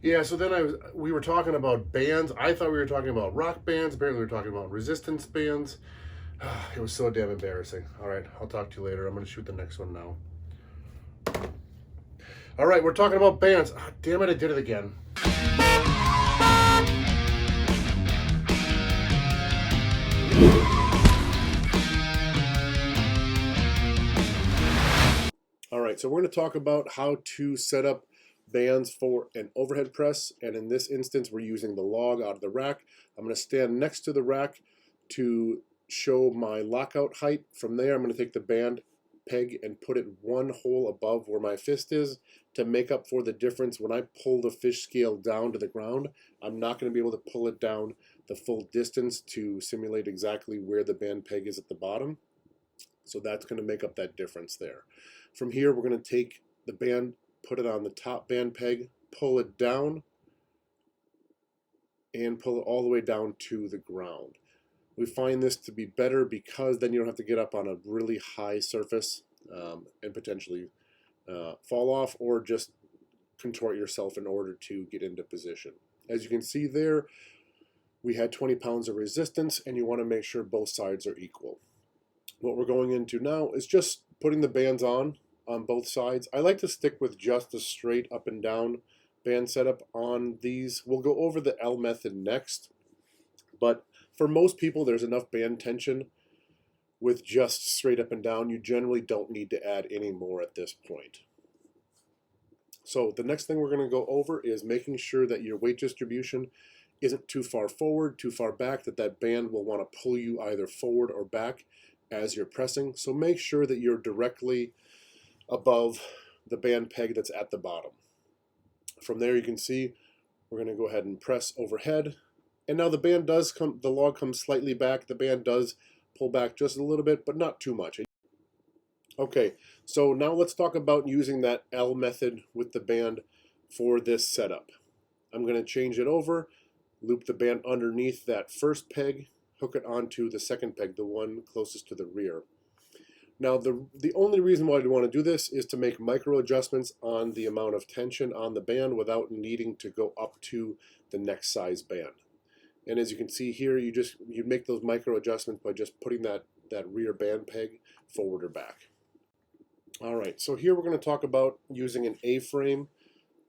Yeah, so then we were talking about bands. I thought we were talking about rock bands. Apparently, we were talking about resistance bands. It was so damn embarrassing. All right, I'll talk to you later. I'm going to shoot the next one now. All right, we're talking about bands. Ah, damn it, I did it again. All right, so we're going to talk about how to set up bands for an overhead press. And in this instance, we're using the log out of the rack. I'm going to stand next to the rack to show my lockout height. From there, I'm going to take the band peg and put it one hole above where my fist is to make up for the difference. When I pull the fish scale down to the ground, I'm not going to be able to pull it down the full distance to simulate exactly where the band peg is at the bottom. So that's going to make up that difference there. From here, we're going to take the band, put it on the top band peg, pull it down, and pull it all the way down to the ground. We find this to be better because then you don't have to get up on a really high surface and potentially fall off or just contort yourself in order to get into position. As you can see there, we had 20 pounds of resistance, and you want to make sure both sides are equal. What we're going into now is just putting the bands on both sides. I like to stick with just the straight up and down band setup on these. We'll go over the L method next, but for most people there's enough band tension with just straight up and down. You generally don't need to add any more at this point. So the next thing we're going to go over is making sure that your weight distribution isn't too far forward, too far back, that band will want to pull you either forward or back as you're pressing. So make sure that you're directly above the band peg that's at the bottom. From there, you can see we're going to go ahead and press overhead. And now the band does come, the log comes slightly back. The band does pull back just a little bit, but not too much. Okay, so now let's talk about using that L method with the band for this setup. I'm going to change it over, loop the band underneath that first peg, hook it onto the second peg, the one closest to the rear. Now, the only reason why I want to do this is to make micro adjustments on the amount of tension on the band without needing to go up to the next size band. And as you can see here, you make those micro adjustments by just putting that rear band peg forward or back. All right, so here we're going to talk about using an A-frame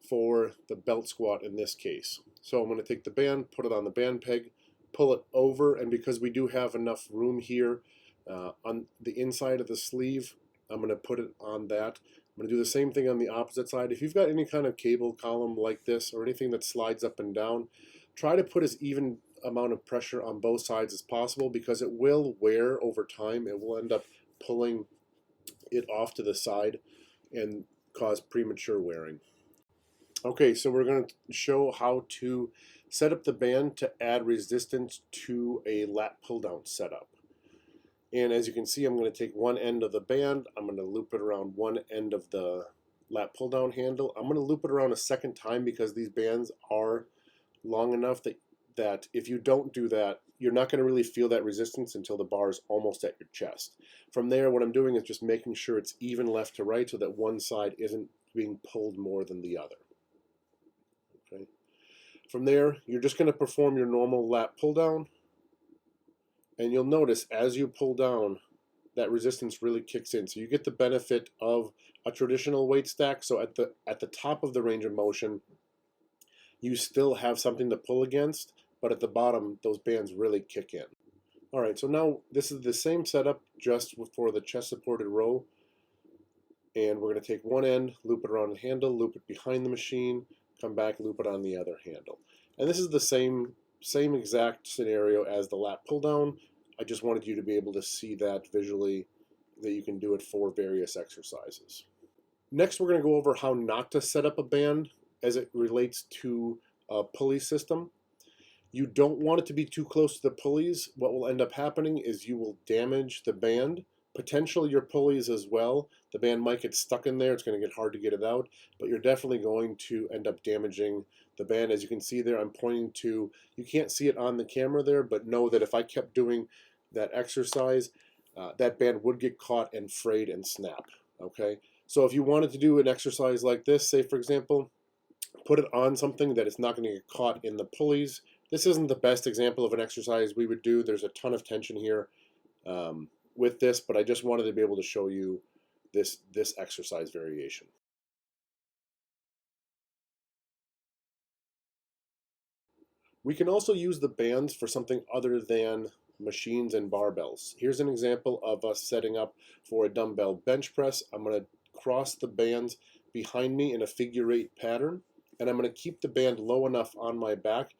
for the belt squat in this case. So I'm going to take the band, put it on the band peg, pull it over, and because we do have enough room here on the inside of the sleeve, I'm going to put it on that. I'm going to do the same thing on the opposite side. If you've got any kind of cable column like this or anything that slides up and down, try to put as even amount of pressure on both sides as possible because it will wear over time. It will end up pulling it off to the side and cause premature wearing. Okay, so we're going to show how to set up the band to add resistance to a lat pull down setup. And as you can see, I'm going to take one end of the band, I'm going to loop it around one end of the lat pull down handle. I'm going to loop it around a second time because these bands are long enough that if you don't do that, you're not going to really feel that resistance until the bar is almost at your chest. From there, what I'm doing is just making sure it's even left to right so that one side isn't being pulled more than the other. Okay. From there, you're just going to perform your normal lat pull down. And you'll notice as you pull down, that resistance really kicks in. So you get the benefit of a traditional weight stack. So at the top of the range of motion, you still have something to pull against, but at the bottom, those bands really kick in. All right, so now this is the same setup just for the chest supported row. And we're going to take one end, loop it around the handle, loop it behind the machine, come back, loop it on the other handle. And this is the same exact scenario as the lat pull down. I just wanted you to be able to see that visually, that you can do it for various exercises. Next, we're going to go over how not to set up a band as it relates to a pulley system. You don't want it to be too close to the pulleys. What will end up happening is you will damage the band, potentially your pulleys as well. The band might get stuck in there. It's going to get hard to get it out, but you're definitely going to end up damaging the band. As you can see there, I'm pointing to, you can't see it on the camera there, but know that if I kept doing that exercise, that band would get caught and frayed and snap. Okay, so if you wanted to do an exercise like this, say for example, put it on something that it's not going to get caught in the pulleys. This isn't the best example of an exercise we would do. There's a ton of tension here with this, but I just wanted to be able to show you this exercise variation. We can also use the bands for something other than machines and barbells. Here's an example of us setting up for a dumbbell bench press. I'm going to cross the bands behind me in a figure 8 pattern, and I'm going to keep the band low enough on my back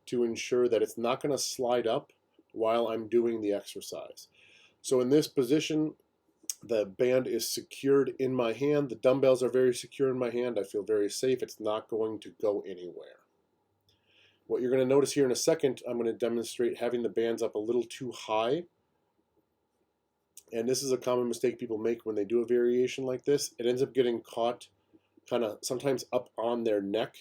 to ensure that it's not going to slide up while I'm doing the exercise. So in this position, the band is secured in my hand. The dumbbells are very secure in my hand. I feel very safe. It's not going to go anywhere. What you're going to notice here in a second, I'm going to demonstrate having the bands up a little too high. And this is a common mistake people make when they do a variation like this. It ends up getting caught kind of sometimes up on their neck,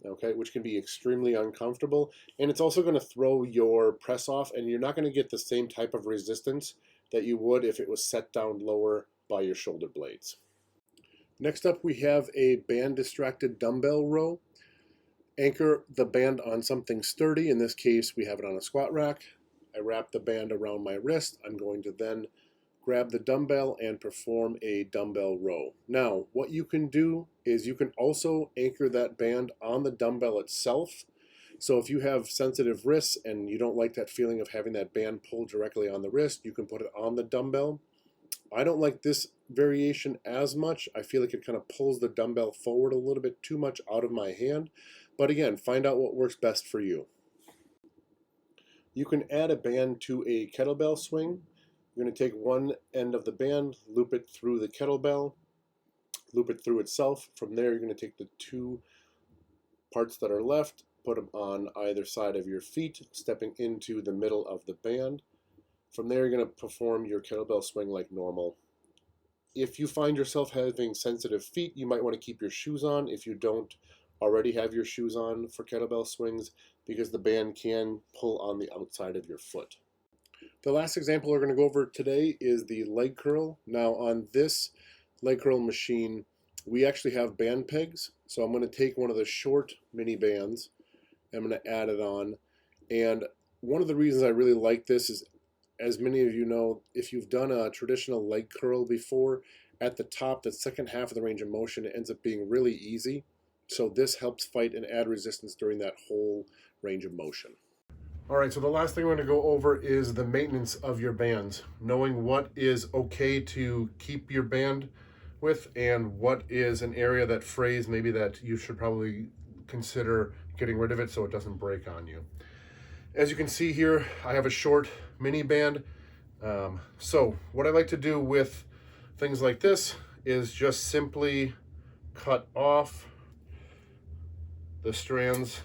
okay, which can be extremely uncomfortable. And it's also going to throw your press off, and you're not going to get the same type of resistance that you would if it was set down lower by your shoulder blades. Next up, we have a band distracted dumbbell row. Anchor the band on something sturdy. In this case, we have it on a squat rack. I wrap the band around my wrist. I'm going to then grab the dumbbell and perform a dumbbell row. Now, what you can do is you can also anchor that band on the dumbbell itself. So if you have sensitive wrists and you don't like that feeling of having that band pull directly on the wrist, you can put it on the dumbbell. I don't like this variation as much. I feel like it kind of pulls the dumbbell forward a little bit too much out of my hand. But again, find out what works best for you. You can add a band to a kettlebell swing. You're going to take one end of the band, loop it through the kettlebell, loop it through itself. From there, you're going to take the two parts that are left, put them on either side of your feet, stepping into the middle of the band. From there, you're going to perform your kettlebell swing like normal. If you find yourself having sensitive feet, you might want to keep your shoes on if you don't already have your shoes on for kettlebell swings, because the band can pull on the outside of your foot. The last example we're going to go over today is the leg curl. Now on this leg curl machine, we actually have band pegs. So I'm going to take one of the short mini bands, I'm going to add it on. And one of the reasons I really like this is, as many of you know, if you've done a traditional leg curl before, at the top, the second half of the range of motion, it ends up being really easy. So this helps fight and add resistance during that whole range of motion. All right, so the last thing we're going to go over is the maintenance of your bands. Knowing what is okay to keep your band with and what is an area that frays, maybe that you should probably consider getting rid of it so it doesn't break on you. As you can see here, I have a short mini band. So what I like to do with things like this is just simply cut off the strands.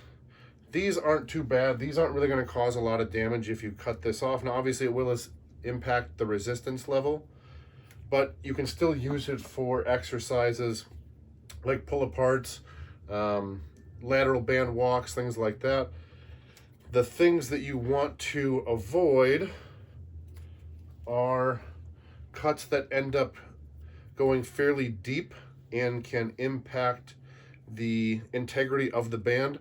These aren't too bad. These aren't really going to cause a lot of damage if you cut this off. Now obviously it will impact the resistance level, but you can still use it for exercises like pull aparts, lateral band walks, things like that. The things that you want to avoid are cuts that end up going fairly deep and can impact the integrity of the band.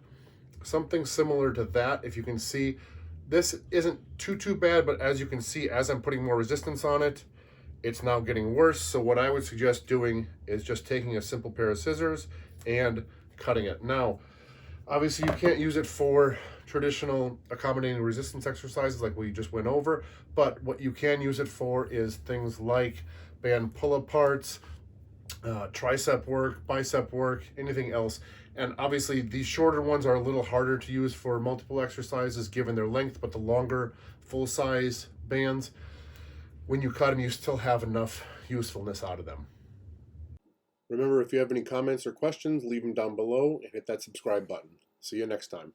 Something similar to that, if you can see, this isn't too bad, but as you can see, as I'm putting more resistance on it, it's now getting worse. So what I would suggest doing is just taking a simple pair of scissors and cutting it. Now, obviously you can't use it for traditional accommodating resistance exercises like we just went over, but what you can use it for is things like band pull aparts, tricep work, bicep work, anything else. And obviously these shorter ones are a little harder to use for multiple exercises given their length, but the longer full-size bands, when you cut them, you still have enough usefulness out of them. Remember, if you have any comments or questions, leave them down below and hit that subscribe button. See you next time.